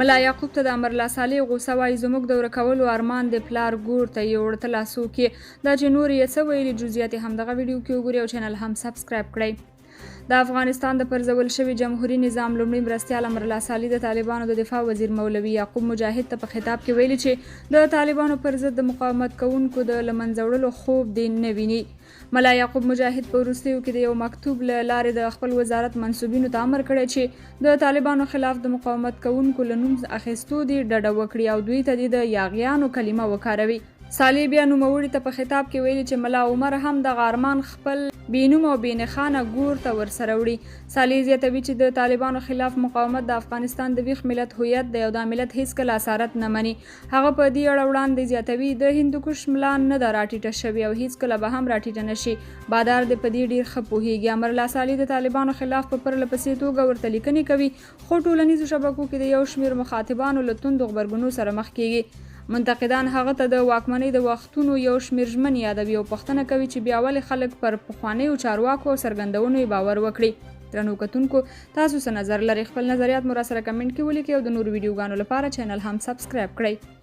ملا یعقوب ته د امرالله صالح غوسه وایي زموږ د ورکولو ارمان د پلار ګور ته یې وړ ته لاسو کې دا چې نور یې څه ویلي جزئیات همدغه ویډیو کې وګورئ او چینل هم سبسکرایب کړئ. د افغانستان د پرځول شوي جمهوریت نظام لومړي مرستیال امرالله صالح د طالبانو د دفاع وزیر مولوي یعقوب مجاهد ته په خطاب کې ویلي چې د طالبانو پر ضد د مقاومت کوونکو د له منځه وړلو خوب دې نه ویني. ملا یعقوب مجاهد په وروستیو کې د یو مکتوب له لارې د خپل وزارت منصوبینو ته امر کړی چې د طالبانو خلاف د مقاومت کوونکو له نوم اخیستو دې ډډه وکړي او دوی ته د یاغیانو کلمه وکاروي. صالح بیا نوموړي ته په خطاب کې ویلي چې ملا عمر هم د ارمان خپل بینوم او بینخانه ګور ته ورسره وړي. صالح زیاتوي چې د طالبانو خلاف مقاومت د افغانستان د ویښ ملت هویت دی او دا ملت هیڅکله اسارت نه مني. هغه په دې اړه وړاندې زیاتوي د هندوکش ملا نه ده راټیټه شوې او هیڅکله به هم راټیټه نشي. بادار د په دې ډیر ښه پوهیږي. امرالله صالح د طالبانو خلاف په پرله پسې توګه ورته لیکنې کوي خو ټولنیزو شبکو کې د یو شمېر مخاطبانو له توندو غبرګونو سره مخ کیږي. منتقدان هغه ته د واکمنۍ د وختونو یو شمېر ژمن یادوي او پوښتنه کوي چې بیا ولې خلک پر پخوانیو چارواکو څرګندونو باور وکړي. درنو کتونکو تاسو څه نظر لرئ؟ خپل نظریات مو راسره کمنټ کې ولیکئ او د نورو ویډیوګانو لپاره چینل هم سبسکرایب کړئ.